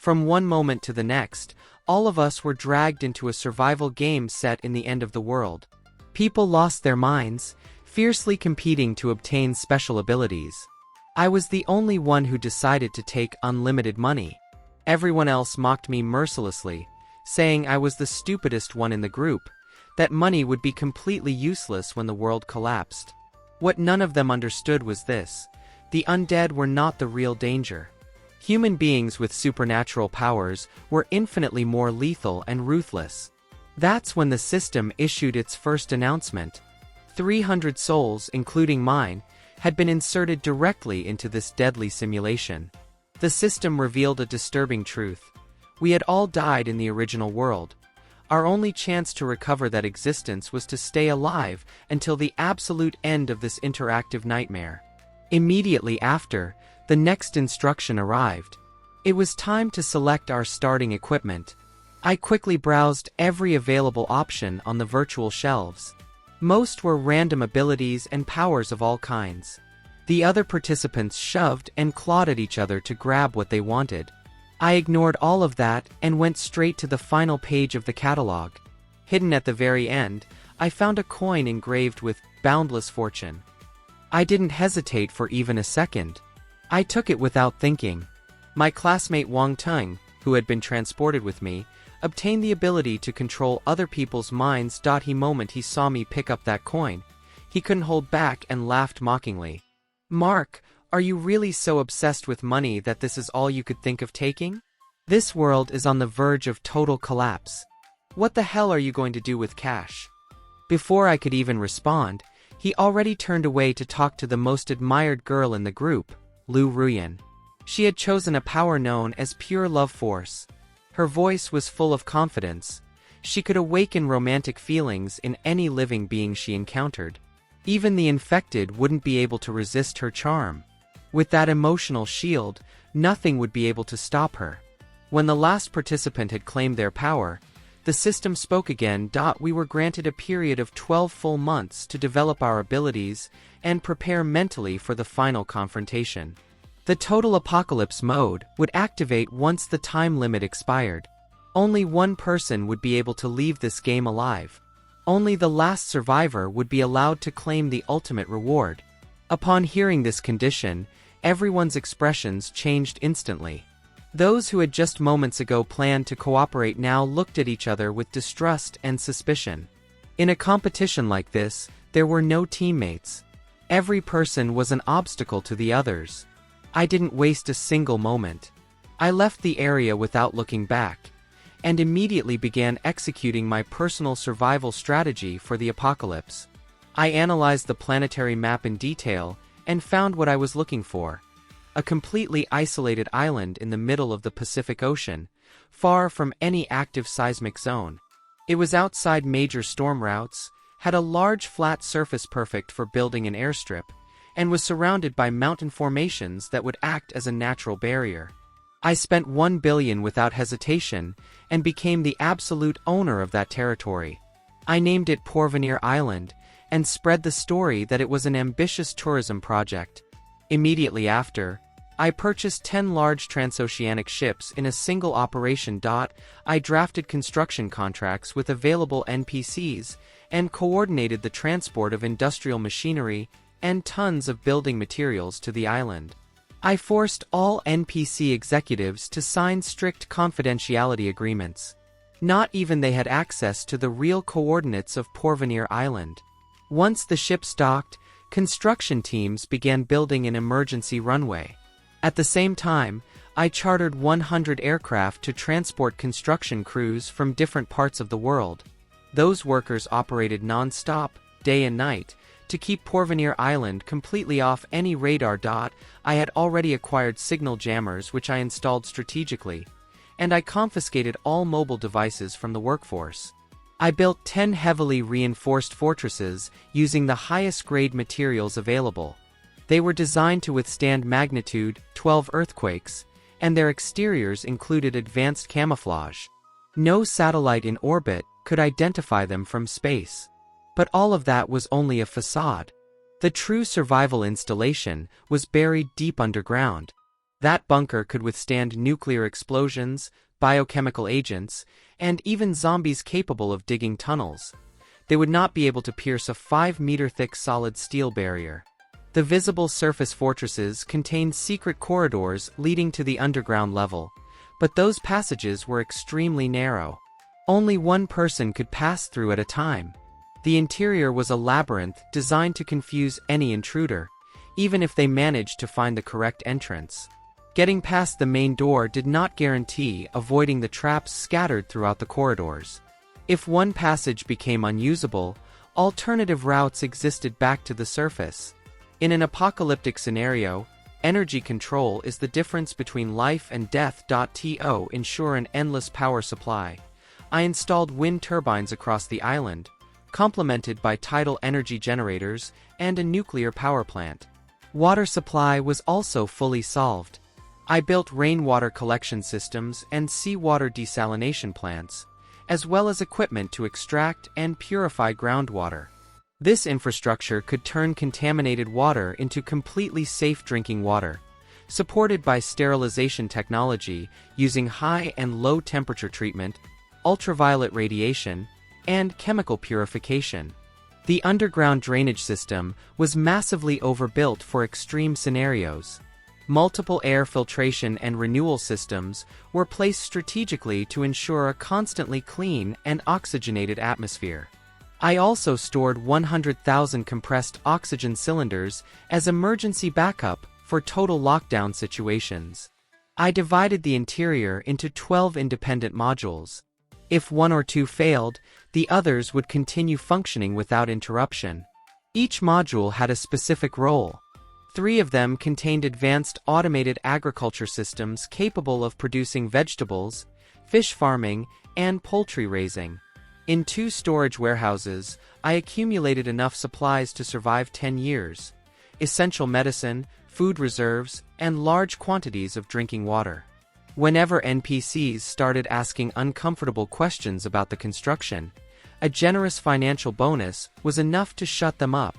From one moment to the next, all of us were dragged into a survival game set in the end of the world. People lost their minds, fiercely competing to obtain special abilities. I was the only one who decided to take unlimited money. Everyone else mocked me mercilessly, saying I was the stupidest one in the group, that money would be completely useless when the world collapsed. What none of them understood was this: the undead were not the real danger. Human beings with supernatural powers were infinitely more lethal and ruthless. That's when the system issued its first announcement. 300 souls, including mine, had been inserted directly into this deadly simulation. The system revealed a disturbing truth. We had all died in the original world. Our only chance to recover that existence was to stay alive until the absolute end of this interactive nightmare. Immediately after, the next instruction arrived. It was time to select our starting equipment. I quickly browsed every available option on the virtual shelves. Most were random abilities and powers of all kinds. The other participants shoved and clawed at each other to grab what they wanted. I ignored all of that and went straight to the final page of the catalog. Hidden at the very end, I found a coin engraved with "Boundless Fortune." I didn't hesitate for even a second. I took it without thinking. My classmate Wang Tung, who had been transported with me, obtained the ability to control other people's minds. The moment he saw me pick up that coin, he couldn't hold back and laughed mockingly. "Mark, are you really so obsessed with money that this is all you could think of taking? This world is on the verge of total collapse. What the hell are you going to do with cash?" Before I could even respond, he already turned away to talk to the most admired girl in the group, Lu Ruyan. She had chosen a power known as Pure Love Force. Her voice was full of confidence. She could awaken romantic feelings in any living being she encountered. Even the infected wouldn't be able to resist her charm. With that emotional shield, nothing would be able to stop her. When the last participant had claimed their power, the system spoke again. We were granted a period of 12 full months to develop our abilities and prepare mentally for the final confrontation. The total apocalypse mode would activate once the time limit expired. Only one person would be able to leave this game alive. Only the last survivor would be allowed to claim the ultimate reward. Upon hearing this condition, everyone's expressions changed instantly. Those who had just moments ago planned to cooperate now looked at each other with distrust and suspicion. In a competition like this, there were no teammates. Every person was an obstacle to the others. I didn't waste a single moment. I left the area without looking back, and immediately began executing my personal survival strategy for the apocalypse. I analyzed the planetary map in detail and found what I was looking for: a completely isolated island in the middle of the Pacific Ocean, far from any active seismic zone. It was outside major storm routes, had a large flat surface perfect for building an airstrip, and was surrounded by mountain formations that would act as a natural barrier. I spent 1 billion without hesitation and became the absolute owner of that territory. I named it Porvenir Island and spread the story that it was an ambitious tourism project. Immediately after, I purchased 10 large transoceanic ships in a single operation. I drafted construction contracts with available NPCs and coordinated the transport of industrial machinery and tons of building materials to the island. I forced all NPC executives to sign strict confidentiality agreements. Not even they had access to the real coordinates of Porvenir Island. Once the ships docked, construction teams began building an emergency runway. At the same time, I chartered 100 aircraft to transport construction crews from different parts of the world. Those workers operated non-stop, day and night, to keep Porvenir Island completely off any radar. I had already acquired signal jammers which I installed strategically, and I confiscated all mobile devices from the workforce. I built 10 heavily reinforced fortresses using the highest grade materials available. They were designed to withstand magnitude 12 earthquakes, and their exteriors included advanced camouflage. No satellite in orbit could identify them from space. But all of that was only a facade. The true survival installation was buried deep underground. That bunker could withstand nuclear explosions, biochemical agents, and even zombies capable of digging tunnels. They would not be able to pierce a 5-meter-thick solid steel barrier. The visible surface fortresses contained secret corridors leading to the underground level, but those passages were extremely narrow. Only one person could pass through at a time. The interior was a labyrinth designed to confuse any intruder, even if they managed to find the correct entrance. Getting past the main door did not guarantee avoiding the traps scattered throughout the corridors. If one passage became unusable, alternative routes existed back to the surface. In an apocalyptic scenario, energy control is the difference between life and death. To ensure an endless power supply, I installed wind turbines across the island, complemented by tidal energy generators and a nuclear power plant. Water supply was also fully solved. I built rainwater collection systems and seawater desalination plants, as well as equipment to extract and purify groundwater. This infrastructure could turn contaminated water into completely safe drinking water, supported by sterilization technology using high and low temperature treatment, ultraviolet radiation, and chemical purification. The underground drainage system was massively overbuilt for extreme scenarios. Multiple air filtration and renewal systems were placed strategically to ensure a constantly clean and oxygenated atmosphere. I also stored 100,000 compressed oxygen cylinders as emergency backup for total lockdown situations. I divided the interior into 12 independent modules. If one or two failed, the others would continue functioning without interruption. Each module had a specific role. 3 of them contained advanced automated agriculture systems capable of producing vegetables, fish farming, and poultry raising. In 2 storage warehouses, I accumulated enough supplies to survive 10 years, essential medicine, food reserves, and large quantities of drinking water. Whenever NPCs started asking uncomfortable questions about the construction, a generous financial bonus was enough to shut them up.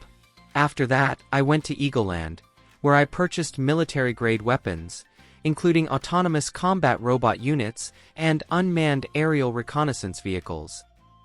After that, I went to Eagleland, where I purchased military-grade weapons, including autonomous combat robot units and unmanned aerial reconnaissance vehicles.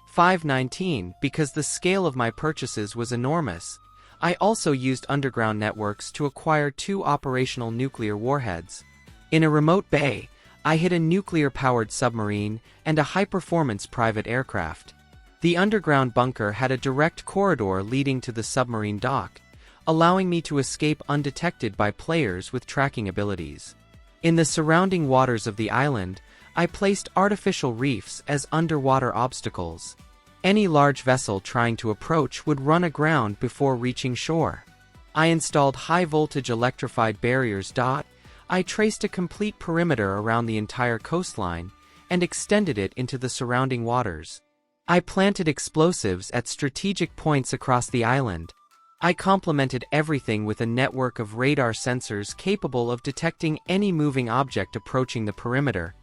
519 Because the scale of my purchases was enormous, I also used underground networks to acquire 2 operational nuclear warheads. In a remote bay, I hid a nuclear-powered submarine and a high-performance private aircraft. The underground bunker had a direct corridor leading to the submarine dock, allowing me to escape undetected by players with tracking abilities. In the surrounding waters of the island, I placed artificial reefs as underwater obstacles. Any large vessel trying to approach would run aground before reaching shore. I installed high-voltage electrified barriers. I traced a complete perimeter around the entire coastline and extended it into the surrounding waters. I planted explosives at strategic points across the island. I complemented everything with a network of radar sensors capable of detecting any moving object approaching the perimeter,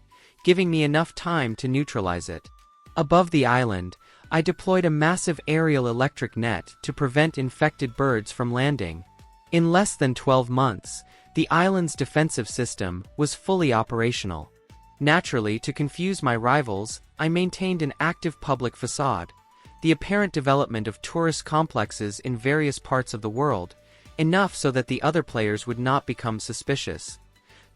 giving me enough time to neutralize it. Above the island, I deployed a massive aerial electric net to prevent infected birds from landing. In less than 12 months, the island's defensive system was fully operational. Naturally, to confuse my rivals, I maintained an active public facade, the apparent development of tourist complexes in various parts of the world, enough so that the other players would not become suspicious.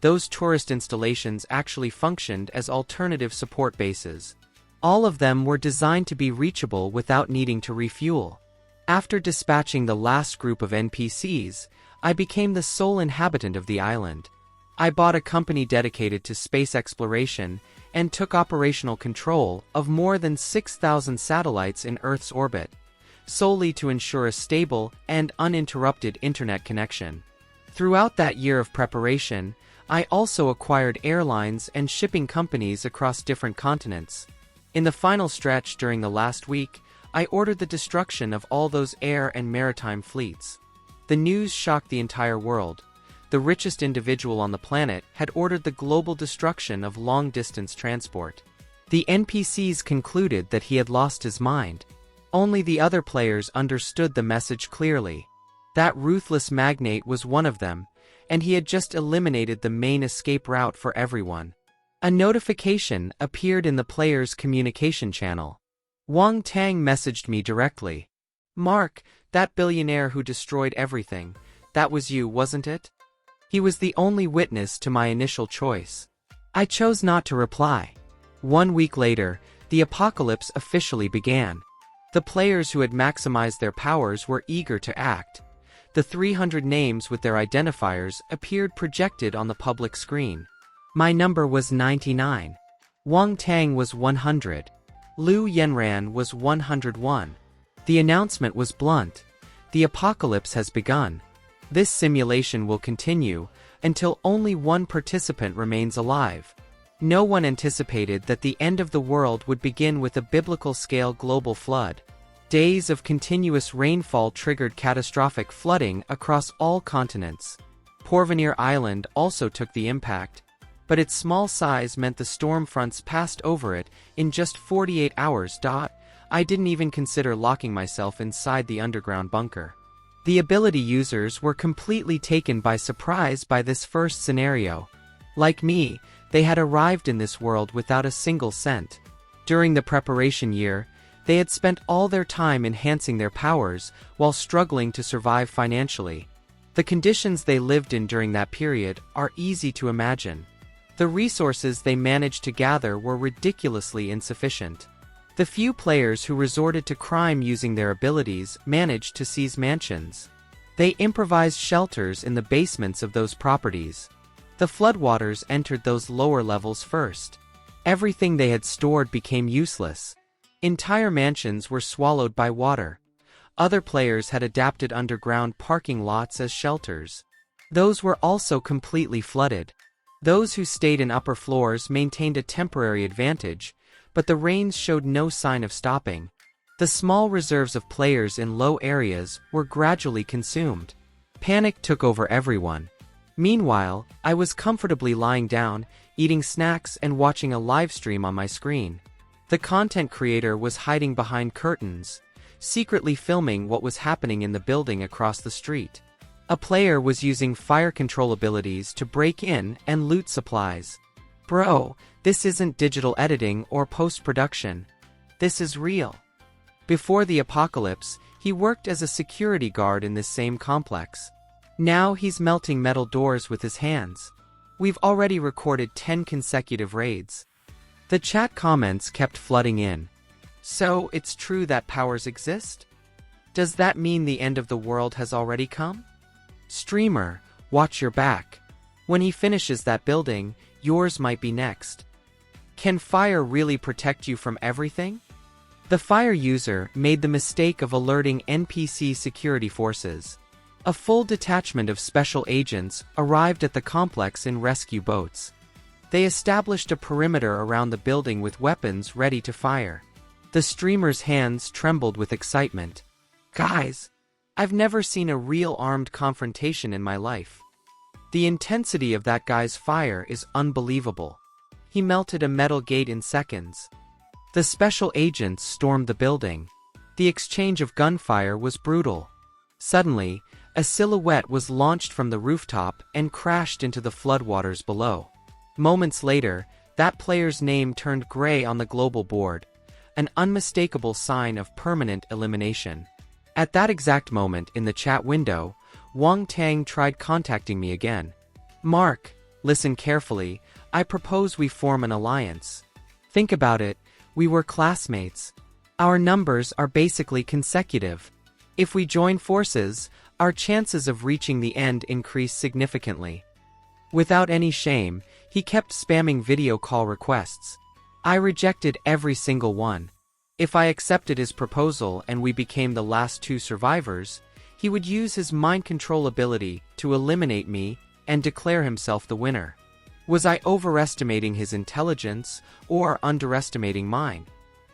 Those tourist installations actually functioned as alternative support bases. All of them were designed to be reachable without needing to refuel. After dispatching the last group of NPCs, I became the sole inhabitant of the island. I bought a company dedicated to space exploration and took operational control of more than 6,000 satellites in Earth's orbit, solely to ensure a stable and uninterrupted internet connection. Throughout that year of preparation, I also acquired airlines and shipping companies across different continents. In the final stretch during the last week, I ordered the destruction of all those air and maritime fleets. The news shocked the entire world. The richest individual on the planet had ordered the global destruction of long-distance transport. The NPCs concluded that he had lost his mind. Only the other players understood the message clearly. That ruthless magnate was one of them, and he had just eliminated the main escape route for everyone. A notification appeared in the player's communication channel. Wang Tang messaged me directly. "Mark, that billionaire who destroyed everything, that was you, wasn't it?" He was the only witness to my initial choice. I chose not to reply. 1 week later, the apocalypse officially began. The players who had maximized their powers were eager to act. The 300 names with their identifiers appeared projected on the public screen. My number was 99. Wang Tang was 100. Liu Yenran was 101. The announcement was blunt. The apocalypse has begun. This simulation will continue until only one participant remains alive. No one anticipated that the end of the world would begin with a biblical-scale global flood. Days of continuous rainfall triggered catastrophic flooding across all continents. Porvenir Island also took the impact, but its small size meant the storm fronts passed over it in just 48 hours. I didn't even consider locking myself inside the underground bunker. The ability users were completely taken by surprise by this first scenario. Like me, they had arrived in this world without a single cent. During the preparation year, they had spent all their time enhancing their powers while struggling to survive financially. The conditions they lived in during that period are easy to imagine. The resources they managed to gather were ridiculously insufficient. The few players who resorted to crime using their abilities managed to seize mansions. They improvised shelters in the basements of those properties. The floodwaters entered those lower levels first. Everything they had stored became useless. Entire mansions were swallowed by water. Other players had adapted underground parking lots as shelters. Those were also completely flooded. Those who stayed in upper floors maintained a temporary advantage, but the rains showed no sign of stopping. The small reserves of players in low areas were gradually consumed. Panic took over everyone. Meanwhile, I was comfortably lying down, eating snacks and watching a live stream on my screen. The content creator was hiding behind curtains, secretly filming what was happening in the building across the street. A player was using fire control abilities to break in and loot supplies. Bro, this isn't digital editing or post-production. This is real. Before the apocalypse, he worked as a security guard in this same complex. Now he's melting metal doors with his hands. We've already recorded 10 consecutive raids. The chat comments kept flooding in. So, it's true that powers exist? Does that mean the end of the world has already come? Streamer, watch your back. When he finishes that building, yours might be next. Can fire really protect you from everything? The fire user made the mistake of alerting NPC security forces. A full detachment of special agents arrived at the complex in rescue boats. They established a perimeter around the building with weapons ready to fire. The streamer's hands trembled with excitement. Guys, I've never seen a real armed confrontation in my life. The intensity of that guy's fire is unbelievable. He melted a metal gate in seconds. The special agents stormed the building. The exchange of gunfire was brutal. Suddenly, a silhouette was launched from the rooftop and crashed into the floodwaters below. Moments later, that player's name turned gray on the global board, an unmistakable sign of permanent elimination. At that exact moment in the chat window, Wang Tang tried contacting me again. Mark, listen carefully, I propose we form an alliance. Think about it, we were classmates. Our numbers are basically consecutive. If we join forces, our chances of reaching the end increase significantly. Without any shame, he kept spamming video call requests. I rejected every single one. If I accepted his proposal and we became the last 2 survivors, he would use his mind control ability to eliminate me and declare himself the winner. Was I overestimating his intelligence or underestimating mine?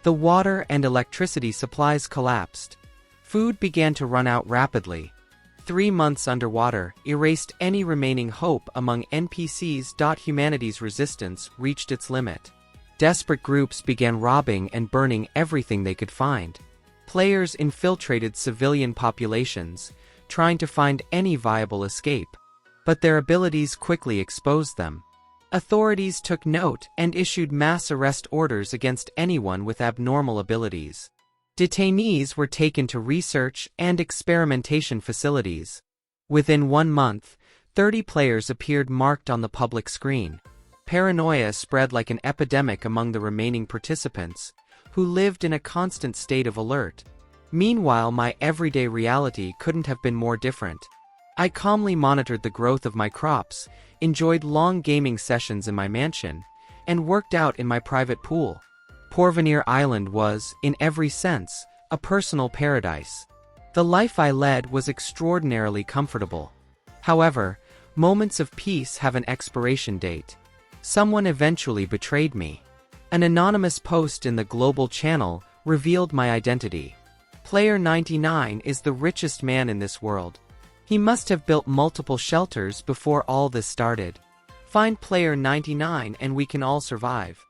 The water and electricity supplies collapsed. Food began to run out rapidly. 3 months underwater erased any remaining hope among NPCs. Humanity's resistance reached its limit. Desperate groups began robbing and burning everything they could find. Players infiltrated civilian populations, trying to find any viable escape. but their abilities quickly exposed them. Authorities took note and issued mass arrest orders against anyone with abnormal abilities. Detainees were taken to research and experimentation facilities. Within 1 month, 30 players appeared marked on the public screen. Paranoia spread like an epidemic among the remaining participants, who lived in a constant state of alert. Meanwhile, my everyday reality couldn't have been more different. I calmly monitored the growth of my crops, enjoyed long gaming sessions in my mansion, and worked out in my private pool. Porvenir Island was, in every sense, a personal paradise. The life I led was extraordinarily comfortable. However, moments of peace have an expiration date. Someone eventually betrayed me. An anonymous post in the global channel revealed my identity. Player 99 is the richest man in this world. He must have built multiple shelters before all this started. Find Player 99 and we can all survive.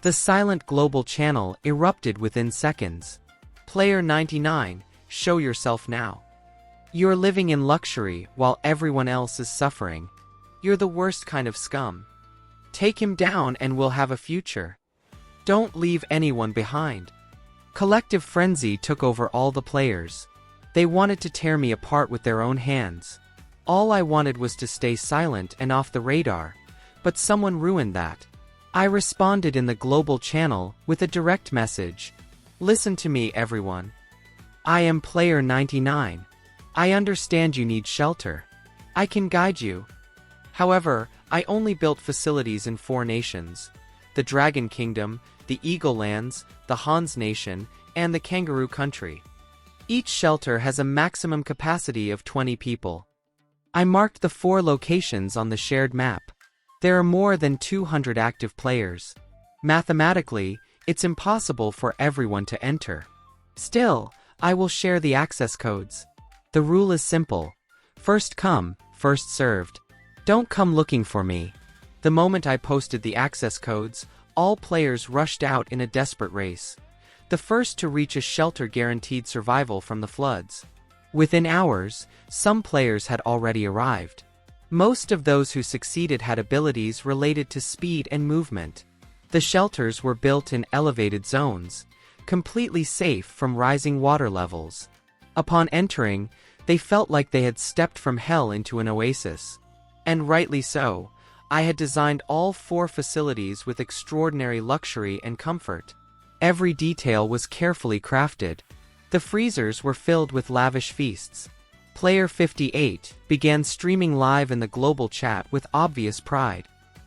The silent global channel erupted within seconds. Player 99, show yourself now. You're living in luxury while everyone else is suffering. You're the worst kind of scum. Take him down and we'll have a future. Don't leave anyone behind. Collective frenzy took over all the players. They wanted to tear me apart with their own hands. All I wanted was to stay silent and off the radar, but someone ruined that. I responded in the global channel with a direct message. Listen to me, everyone. I am Player 99. I understand you need shelter. I can guide you. However, I only built facilities in 4 nations: the Dragon Kingdom, the Eagle Lands, the Hans Nation, and the Kangaroo Country. Each shelter has a maximum capacity of 20 people. I marked the 4 locations on the shared map. There are more than 200 active players. Mathematically, it's impossible for everyone to enter. Still, I will share the access codes. The rule is simple. First come, first served. Don't come looking for me. The moment I posted the access codes, all players rushed out in a desperate race. The first to reach a shelter guaranteed survival from the floods. Within hours, some players had already arrived. Most of those who succeeded had abilities related to speed and movement. The shelters were built in elevated zones, completely safe from rising water levels. Upon entering, they felt like they had stepped from hell into an oasis. And rightly so. I had designed all 4 facilities with extraordinary luxury and comfort. Every detail was carefully crafted. The freezers were filled with lavish feasts. Player 58 began streaming live in the global chat with obvious pride.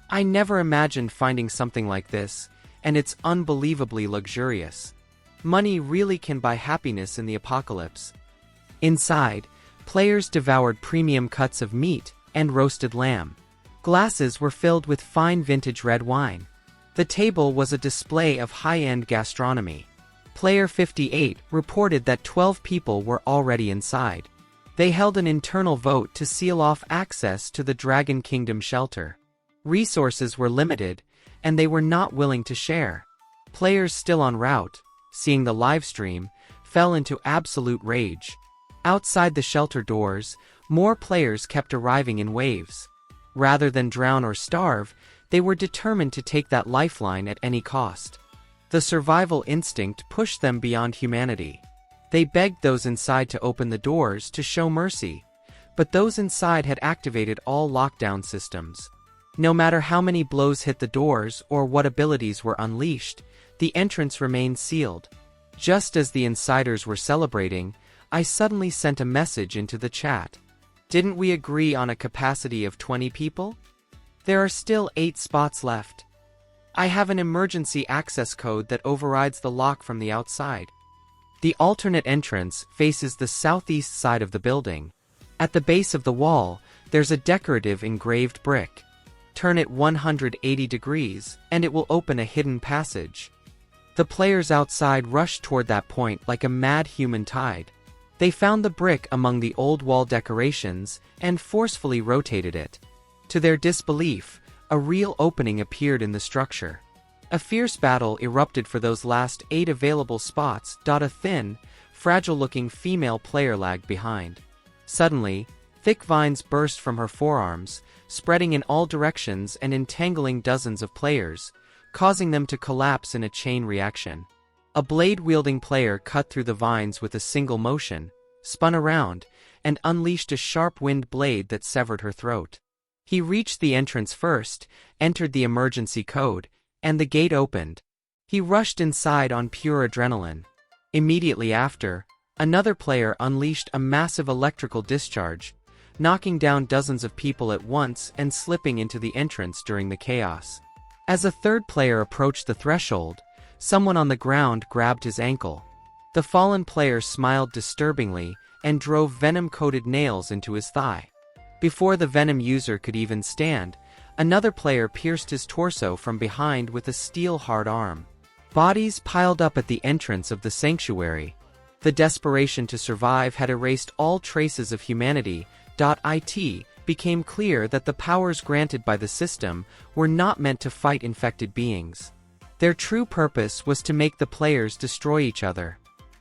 I never imagined finding something like this, and it's unbelievably luxurious. Money really can buy happiness in the apocalypse. Inside, players devoured premium cuts of meat and roasted lamb. Glasses were filled with fine vintage red wine. The table was a display of high-end gastronomy. Player 58 reported that 12 people were already inside. They held an internal vote to seal off access to the Dragon Kingdom shelter. Resources were limited, and they were not willing to share. Players still en route, seeing the livestream, fell into absolute rage. Outside the shelter doors, more players kept arriving in waves. Rather than drown or starve, they were determined to take that lifeline at any cost. The survival instinct pushed them beyond humanity. They begged those inside to open the doors to show mercy, but those inside had activated all lockdown systems. No matter how many blows hit the doors or what abilities were unleashed, the entrance remained sealed. Just as the insiders were celebrating, I suddenly sent a message into the chat. Didn't we agree on a capacity of 20 people? There are still 8 spots left. I have an emergency access code that overrides the lock from the outside. The alternate entrance faces the southeast side of the building. At the base of the wall, there's a decorative engraved brick. Turn it 180 degrees, and it will open a hidden passage. The players outside rushed toward that point like a mad human tide. They found the brick among the old wall decorations and forcefully rotated it. To their disbelief, a real opening appeared in the structure. A fierce battle erupted for those last 8 available spots. A thin, fragile-looking female player lagged behind. Suddenly, Thick vines burst from her forearms, spreading in all directions and entangling dozens of players, causing them to collapse in a chain reaction. A blade-wielding player cut through the vines with a single motion, spun around, and unleashed a sharp-winged blade that severed her throat. He reached the entrance first, entered the emergency code, and the gate opened. He rushed inside on pure adrenaline. Immediately after, another player unleashed a massive electrical discharge, knocking down dozens of people at once and slipping into the entrance during the chaos. As a third player approached the threshold, someone on the ground grabbed his ankle. The fallen player smiled disturbingly and drove venom-coated nails into his thigh. Before the venom user could even stand, another player pierced his torso from behind with a steel-hard arm. Bodies piled up at the entrance of the sanctuary. The desperation to survive had erased all traces of humanity. It became clear that the powers granted by the system were not meant to fight infected beings. Their true purpose was to make the players destroy each other.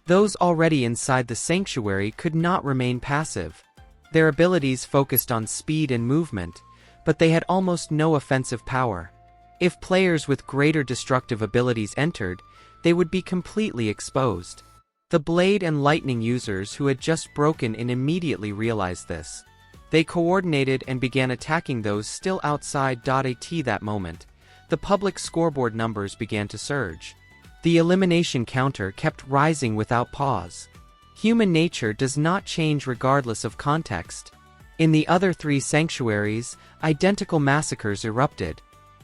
Those already inside the sanctuary could not remain passive. Their abilities focused on speed and movement, but they had almost no offensive power. If players with greater destructive abilities entered, they would be completely exposed. The blade and lightning users who had just broken in immediately realized this. They coordinated and began attacking those still outside. At that moment, the public scoreboard numbers began to surge. The elimination counter kept rising without pause. Human nature does not change regardless of context. In the other 3 sanctuaries, identical massacres erupted.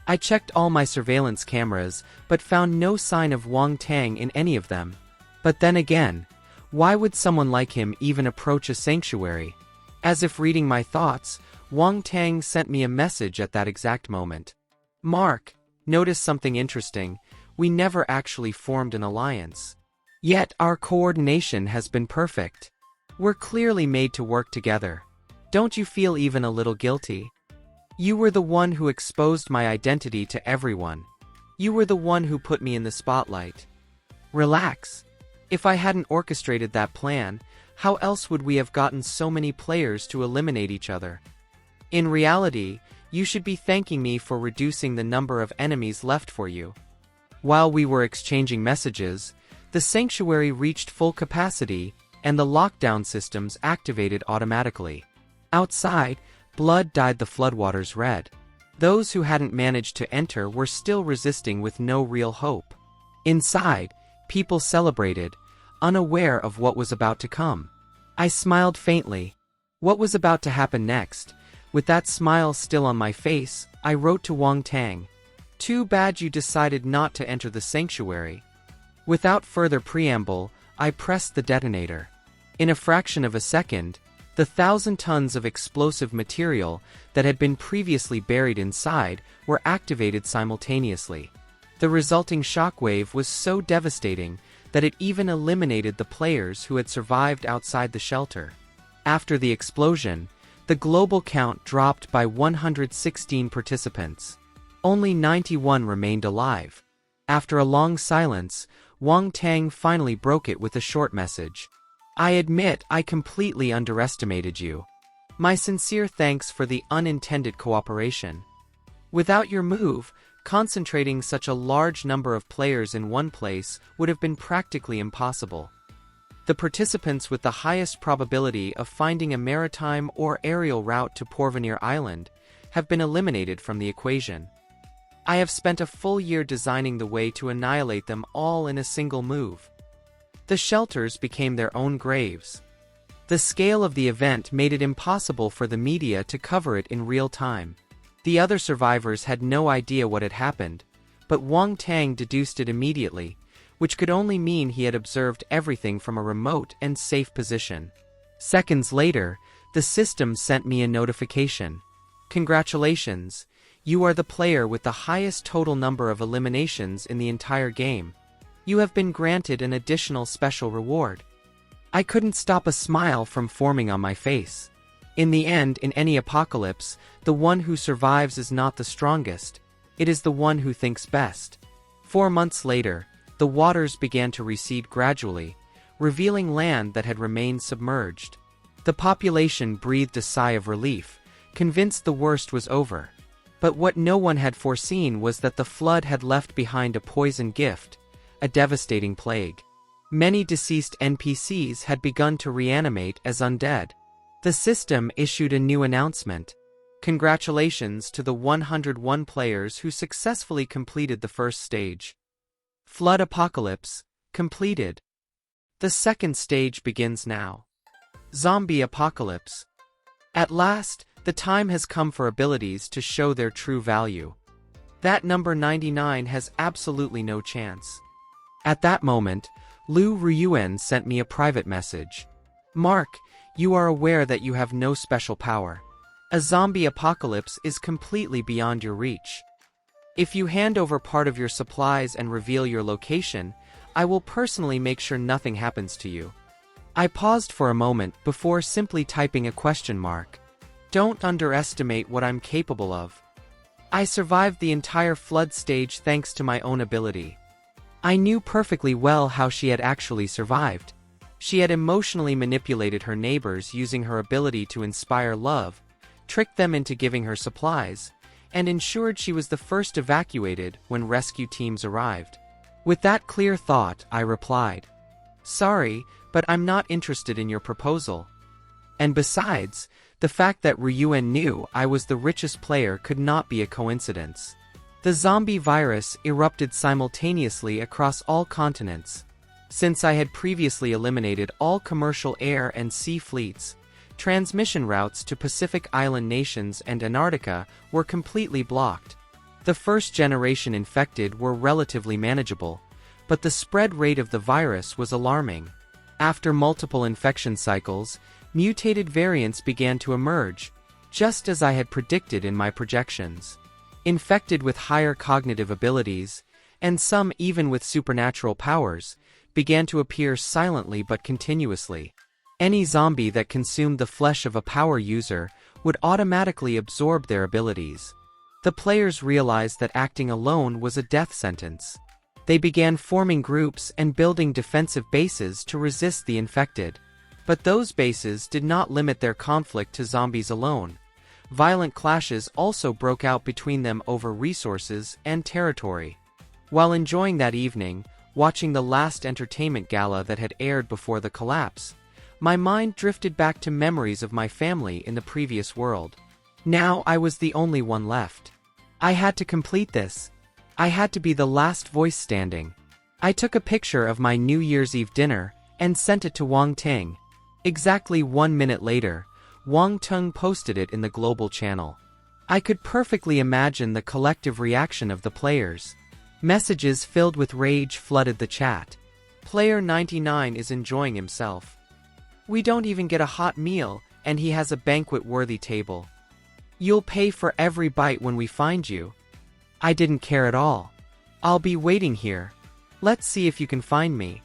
I checked all my surveillance cameras, but found no sign of Wang Tang in any of them. But then again, why would someone like him even approach a sanctuary? As if reading my thoughts, Wang Tang sent me a message at that exact moment. Mark, notice something interesting. We never actually formed an alliance. Yet our coordination has been perfect. We're clearly made to work together. Don't you feel even a little guilty? You were the one who exposed my identity to everyone. You were the one who put me in the spotlight. Relax. If I hadn't orchestrated that plan, how else would we have gotten so many players to eliminate each other? In reality, you should be thanking me for reducing the number of enemies left for you. While we were exchanging messages, the sanctuary reached full capacity, and the lockdown systems activated automatically. Outside, blood dyed the floodwaters red. Those who hadn't managed to enter were still resisting with no real hope. Inside, people celebrated, unaware of what was about to come. I smiled faintly. What was about to happen next? With that smile still on my face, I wrote to Wang Tang. Too bad you decided not to enter the sanctuary. Without further preamble, I pressed the detonator. In a fraction of a second, the 1,000 tons of explosive material that had been previously buried inside were activated simultaneously. The resulting shockwave was so devastating that it even eliminated the players who had survived outside the shelter. After the explosion, the global count dropped by 116 participants. Only 91 remained alive. After a long silence, Wang Tang finally broke it with a short message. I admit I completely underestimated you. My sincere thanks for the unintended cooperation. Without your move, concentrating such a large number of players in one place would have been practically impossible. The participants with the highest probability of finding a maritime or aerial route to Porvenir Island have been eliminated from the equation. I have spent a full year designing the way to annihilate them all in a single move. The shelters became their own graves. The scale of the event made it impossible for the media to cover it in real time. The other survivors had no idea what had happened, but Wang Tang deduced it immediately, which could only mean he had observed everything from a remote and safe position. Seconds later, the system sent me a notification. Congratulations, you are the player with the highest total number of eliminations in the entire game. You have been granted an additional special reward. I couldn't stop a smile from forming on my face. In the end, in any apocalypse, the one who survives is not the strongest. It is the one who thinks best. 4 months later, the waters began to recede gradually, revealing land that had remained submerged. The population breathed a sigh of relief, convinced the worst was over. But what no one had foreseen was that the flood had left behind a poison gift, a devastating plague. Many deceased NPCs had begun to reanimate as undead. The system issued a new announcement. Congratulations to the 101 players who successfully completed the first stage. Flood Apocalypse, completed. The second stage begins now. Zombie Apocalypse. At last, the time has come for abilities to show their true value. That number 99 has absolutely no chance. At that moment, Lu Ruyuan sent me a private message. Mark, you are aware that you have no special power. A zombie apocalypse is completely beyond your reach. If you hand over part of your supplies and reveal your location, I will personally make sure nothing happens to you. I paused for a moment before simply typing a question mark. Don't underestimate what I'm capable of. I survived the entire flood stage thanks to my own ability. I knew perfectly well how she had actually survived. She had emotionally manipulated her neighbors using her ability to inspire love, tricked them into giving her supplies, and ensured she was the first evacuated when rescue teams arrived. With that clear thought, I replied, "Sorry, but I'm not interested in your proposal." And besides, the fact that Ryuan knew I was the richest player could not be a coincidence. The zombie virus erupted simultaneously across all continents. Since I had previously eliminated all commercial air and sea fleets, transmission routes to Pacific Island nations and Antarctica were completely blocked. The first generation infected were relatively manageable, but the spread rate of the virus was alarming. After multiple infection cycles, mutated variants began to emerge, just as I had predicted in my projections. Infected with higher cognitive abilities, and some even with supernatural powers, began to appear silently but continuously. Any zombie that consumed the flesh of a power user would automatically absorb their abilities. The players realized that acting alone was a death sentence. They began forming groups and building defensive bases to resist the infected. But those bases did not limit their conflict to zombies alone. Violent clashes also broke out between them over resources and territory. While enjoying that evening, watching the last entertainment gala that had aired before the collapse, my mind drifted back to memories of my family in the previous world. Now I was the only one left. I had to complete this. I had to be the last voice standing. I took a picture of my New Year's Eve dinner and sent it to Wang Ting. Exactly 1 minute later, Wang Tung posted it in the global channel. I could perfectly imagine the collective reaction of the players. Messages filled with rage flooded the chat. Player 99 is enjoying himself. We don't even get a hot meal, and he has a banquet-worthy table. You'll pay for every bite when we find you. I didn't care at all. I'll be waiting here. Let's see if you can find me.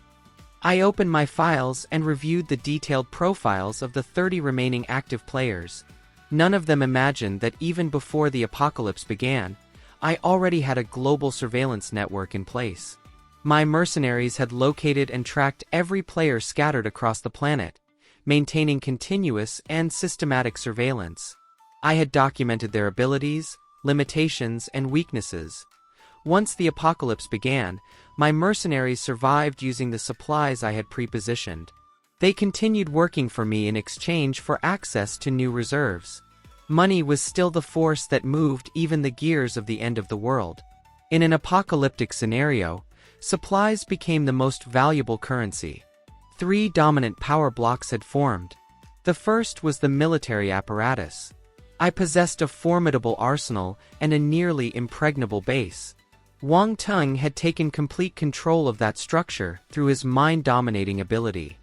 I opened my files and reviewed the detailed profiles of the 30 remaining active players. None of them imagined that even before the apocalypse began, I already had a global surveillance network in place. My mercenaries had located and tracked every player scattered across the planet, maintaining continuous and systematic surveillance. I had documented their abilities, limitations, and weaknesses. Once the apocalypse began, my mercenaries survived using the supplies I had pre-positioned. They continued working for me in exchange for access to new reserves. Money was still the force that moved even the gears of the end of the world. In an apocalyptic scenario, supplies became the most valuable currency. 3 dominant power blocks had formed. The first was the military apparatus. I possessed a formidable arsenal and a nearly impregnable base. Wang Tung had taken complete control of that structure through his mind-dominating ability.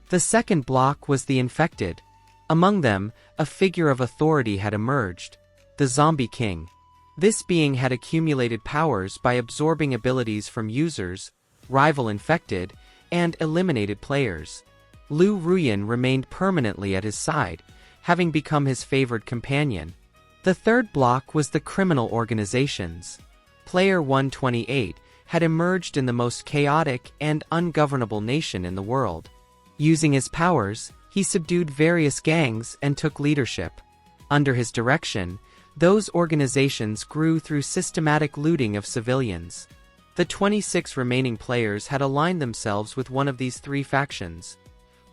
The second block was the infected. Among them, a figure of authority had emerged, the Zombie King. This being had accumulated powers by absorbing abilities from users, rival infected, and eliminated players. Lu Ruyan remained permanently at his side, having become his favored companion. The third block was the criminal organizations. Player 128 had emerged in the most chaotic and ungovernable nation in the world. Using his powers, He subdued various gangs and took leadership. Under his direction, those organizations grew through systematic looting of civilians. The 26 remaining players had aligned themselves with one of these three factions.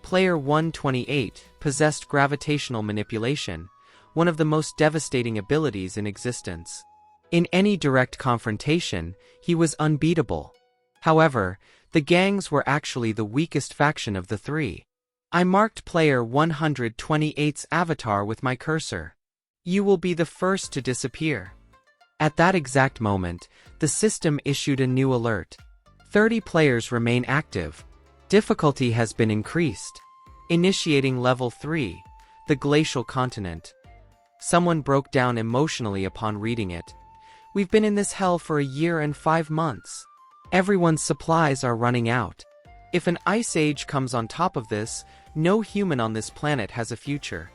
Player 128 possessed gravitational manipulation, one of the most devastating abilities in existence. In any direct confrontation, he was unbeatable. However, the gangs were actually the weakest faction of the three. I marked player 128's avatar with my cursor. You will be the first to disappear. At that exact moment, the system issued a new alert. 30 players remain active. Difficulty has been increased. Initiating level 3, the glacial continent. Someone broke down emotionally upon reading it. We've been in this hell for a year and 5 months. Everyone's supplies are running out. If an ice age comes on top of this, no human on this planet has a future.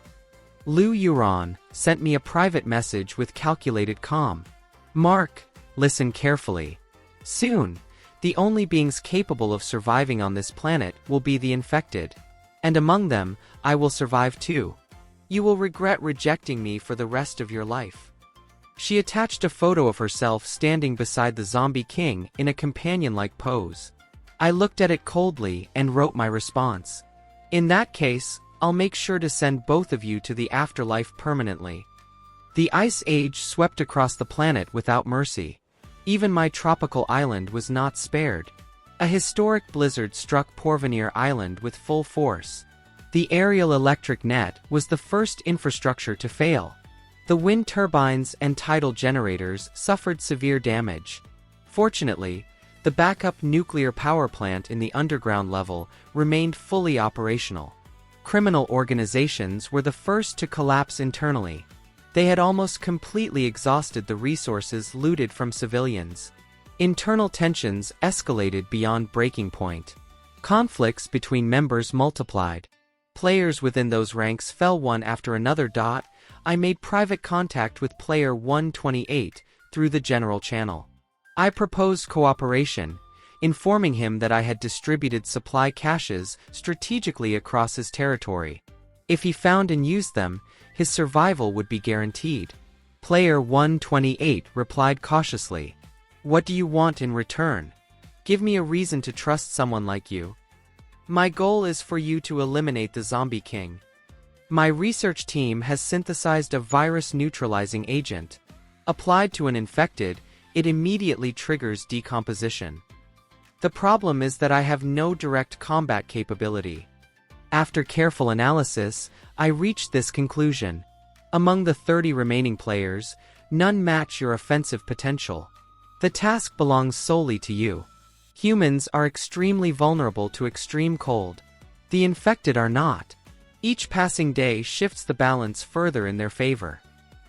Liu Yuran sent me a private message with calculated calm. Mark, listen carefully. Soon, the only beings capable of surviving on this planet will be the infected. And among them, I will survive too. You will regret rejecting me for the rest of your life. She attached a photo of herself standing beside the zombie king in a companion-like pose. I looked at it coldly and wrote my response. In that case, I'll make sure to send both of you to the afterlife permanently. The ice age swept across the planet without mercy. Even my tropical island was not spared. A historic blizzard struck Porvenir Island with full force. The aerial electric net was the first infrastructure to fail. The wind turbines and tidal generators suffered severe damage. Fortunately, the backup nuclear power plant in the underground level remained fully operational. Criminal organizations were the first to collapse internally. They had almost completely exhausted the resources looted from civilians. Internal tensions escalated beyond breaking point. Conflicts between members multiplied. Players within those ranks fell one after another. I made private contact with player 128 through the general channel. I proposed cooperation, informing him that I had distributed supply caches strategically across his territory. If he found and used them, his survival would be guaranteed. Player 128 replied cautiously. What do you want in return? Give me a reason to trust someone like you. My goal is for you to eliminate the zombie king. My research team has synthesized a virus-neutralizing agent. Applied to an infected, it immediately triggers decomposition. The problem is that I have no direct combat capability. After careful analysis, I reached this conclusion. Among the 30 remaining players, none match your offensive potential. The task belongs solely to you. Humans are extremely vulnerable to extreme cold. The infected are not. Each passing day shifts the balance further in their favor.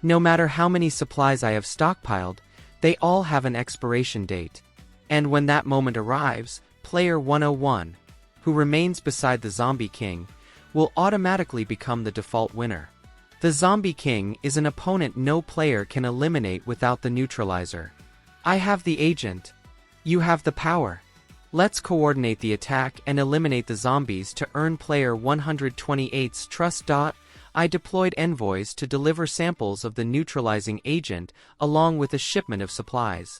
No matter how many supplies I have stockpiled, they all have an expiration date. And when that moment arrives, player 101, who remains beside the zombie king, will automatically become the default winner. The zombie king is an opponent no player can eliminate without the neutralizer. I have the agent. You have the power. Let's coordinate the attack and eliminate the zombies to earn player 128's trust. I deployed envoys to deliver samples of the neutralizing agent along with a shipment of supplies.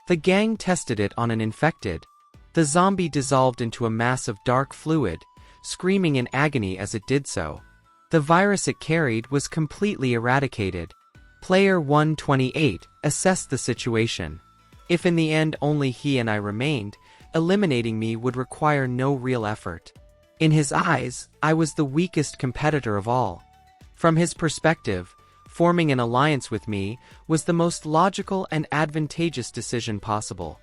The gang tested it on an infected. The zombie dissolved into a mass of dark fluid, screaming in agony as it did so. The virus it carried was completely eradicated. Player 128 assessed the situation. If in the end only he and I remained, eliminating me would require no real effort. In his eyes, I was the weakest competitor of all. From his perspective, forming an alliance with me was the most logical and advantageous decision possible.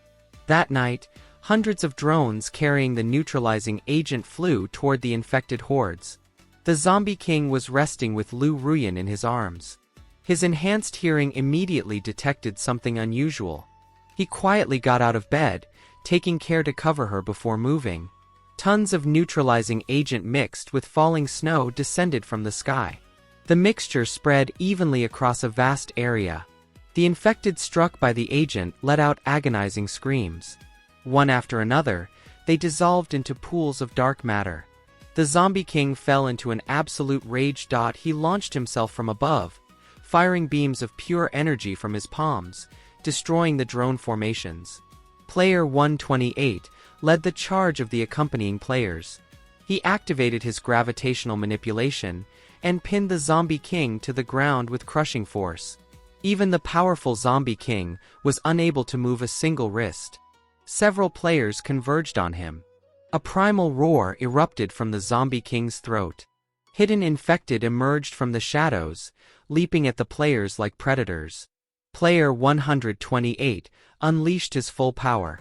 That night, hundreds of drones carrying the neutralizing agent flew toward the infected hordes. The zombie king was resting with Lu Ruyan in his arms. His enhanced hearing immediately detected something unusual. He quietly got out of bed, taking care to cover her before moving. Tons of neutralizing agent mixed with falling snow descended from the sky. The mixture spread evenly across a vast area. The infected struck by the agent let out agonizing screams. One after another, they dissolved into pools of dark matter. The zombie king fell into an absolute rage. He launched himself from above, firing beams of pure energy from his palms, destroying the drone formations. Player 128 led the charge of the accompanying players. He activated his gravitational manipulation and pinned the zombie king to the ground with crushing force. Even the powerful zombie king was unable to move a single wrist. Several players converged on him. A primal roar erupted from the zombie king's throat. Hidden infected emerged from the shadows, leaping at the players like predators. Player 128 unleashed his full power.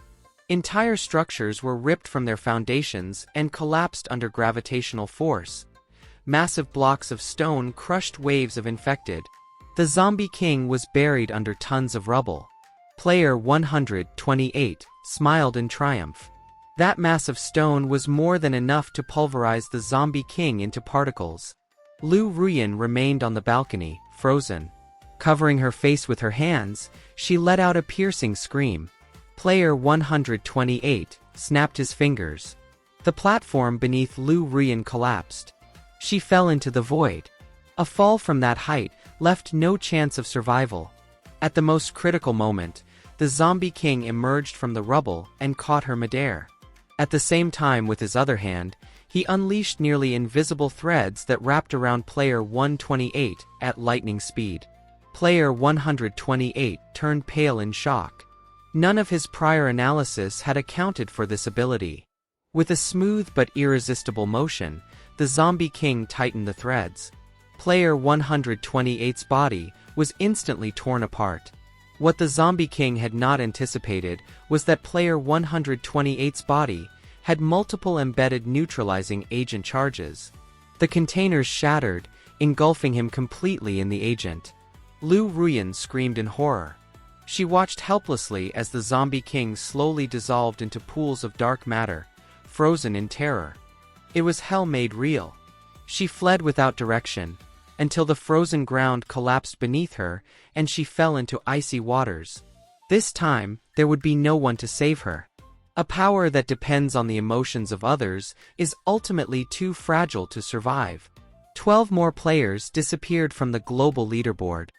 Entire structures were ripped from their foundations and collapsed under gravitational force. Massive blocks of stone crushed waves of infected. The zombie king was buried under tons of rubble. Player 128 smiled in triumph. That mass of stone was more than enough to pulverize the zombie king into particles. Lu Ruyan remained on the balcony, frozen. Covering her face with her hands, she let out a piercing scream. Player 128 snapped his fingers. The platform beneath Lu Ruyan collapsed. She fell into the void. A fall from that height left no chance of survival. At the most critical moment, the zombie king emerged from the rubble and caught her midair. At the same time, with his other hand, he unleashed nearly invisible threads that wrapped around player 128 at lightning speed. Player 128 turned pale in shock. None of his prior analysis had accounted for this ability. With a smooth but irresistible motion, the zombie king tightened the threads. Player 128's body was instantly torn apart. What the zombie king had not anticipated was that player 128's body had multiple embedded neutralizing agent charges. The containers shattered, engulfing him completely in the agent. Lu Ruyan screamed in horror. She watched helplessly as the zombie king slowly dissolved into pools of dark matter, frozen in terror. It was hell made real. She fled without direction, until the frozen ground collapsed beneath her and she fell into icy waters. This time, there would be no one to save her. A power that depends on the emotions of others is ultimately too fragile to survive. 12 more players disappeared from the global leaderboard.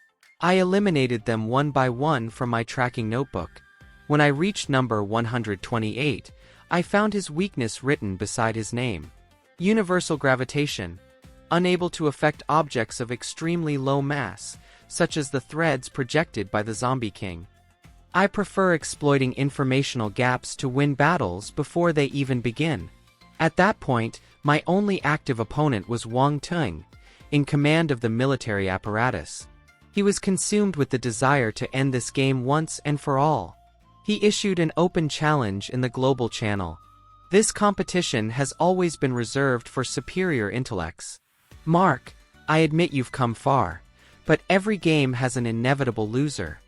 I eliminated them one by one from my tracking notebook. When I reached number 128, I found his weakness written beside his name. Universal gravitation. Unable to affect objects of extremely low mass, such as the threads projected by the zombie king. I prefer exploiting informational gaps to win battles before they even begin. At that point, my only active opponent was Wang Tung, in command of the military apparatus. He was consumed with the desire to end this game once and for all. He issued an open challenge in the global channel. This competition has always been reserved for superior intellects. Mark, I admit you've come far, but every game has an inevitable loser.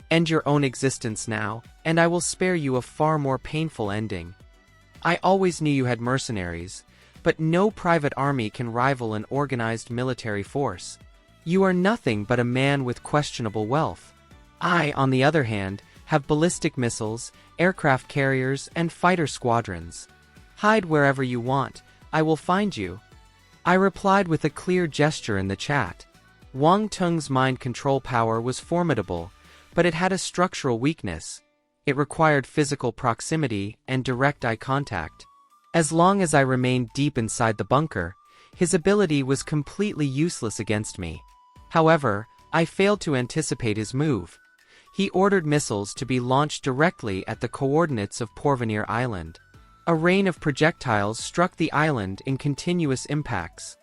End your own existence now, and I will spare you a far more painful ending. I always knew you had mercenaries, but no private army can rival an organized military force. You are nothing but a man with questionable wealth. I, on the other hand, have ballistic missiles, aircraft carriers, and fighter squadrons. Hide wherever you want, I will find you. I replied with a clear gesture in the chat. Wang Tung's mind control power was formidable, but it had a structural weakness. It required physical proximity and direct eye contact. As long as I remained deep inside the bunker, his ability was completely useless against me. However, I failed to anticipate his move. He ordered missiles to be launched directly at the coordinates of Porvenir Island. A rain of projectiles struck the island in continuous impacts.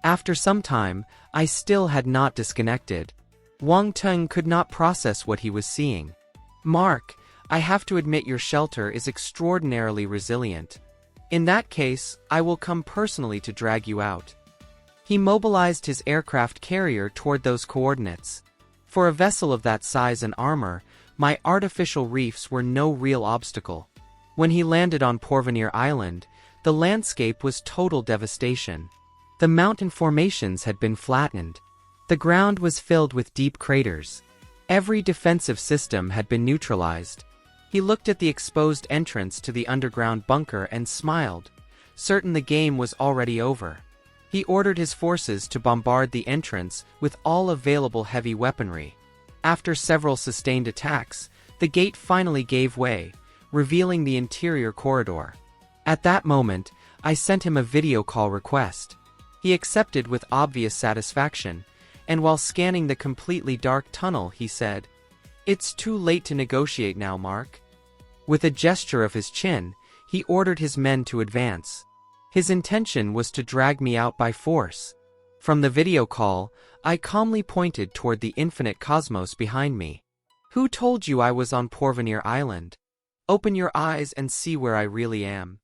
After some time, I still had not disconnected. Wang Tung could not process what he was seeing. Mark, I have to admit your shelter is extraordinarily resilient. In that case, I will come personally to drag you out. He mobilized his aircraft carrier toward those coordinates. For a vessel of that size and armor, my artificial reefs were no real obstacle. When he landed on Porvenir Island, the landscape was total devastation. The mountain formations had been flattened. The ground was filled with deep craters. Every defensive system had been neutralized. He looked at the exposed entrance to the underground bunker and smiled. certain the game was already over. He ordered his forces to bombard the entrance with all available heavy weaponry. After several sustained attacks, the gate finally gave way, revealing the interior corridor. At that moment, I sent him a video call request. He accepted with obvious satisfaction, and while scanning the completely dark tunnel he said, "It's too late to negotiate now, Mark." With a gesture of his chin, he ordered his men to advance. His intention was to drag me out by force. From the video call, I calmly pointed toward the infinite cosmos behind me. "Who told you I was on Porvenir Island? Open your eyes and see where I really am."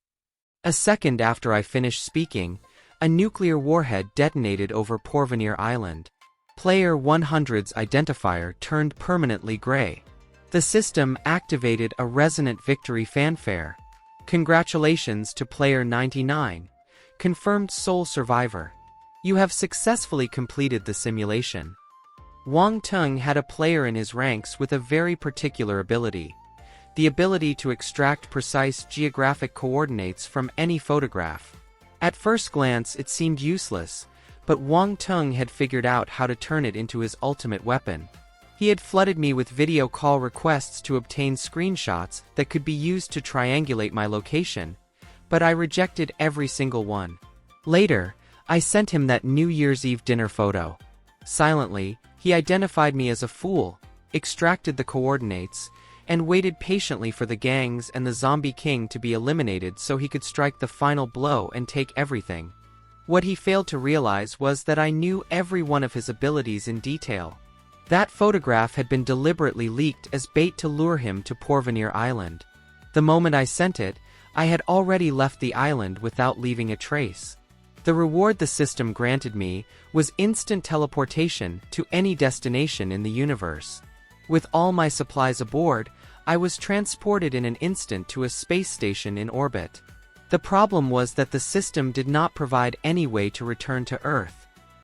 A second after I finished speaking, a nuclear warhead detonated over Porvenir Island. Player 100's identifier turned permanently gray. The system activated a resonant victory fanfare. "Congratulations to Player 99, confirmed sole survivor. You have successfully completed the simulation." Wang Tung had a player in his ranks with a very particular ability. The ability to extract precise geographic coordinates from any photograph. At first glance it seemed useless, but Wang Tung had figured out how to turn it into his ultimate weapon. He had flooded me with video call requests to obtain screenshots that could be used to triangulate my location, but I rejected every single one. Later, I sent him that New Year's Eve dinner photo. Silently, he identified me as a fool, extracted the coordinates, and waited patiently for the gangs and the zombie king to be eliminated so he could strike the final blow and take everything. What he failed to realize was that I knew every one of his abilities in detail. That photograph had been deliberately leaked as bait to lure him to Porvenir Island. The moment I sent it, I had already left the island without leaving a trace. The reward the system granted me was instant teleportation to any destination in the universe. With all my supplies aboard, I was transported in an instant to a space station in orbit. The problem was that the system did not provide any way to return to Earth.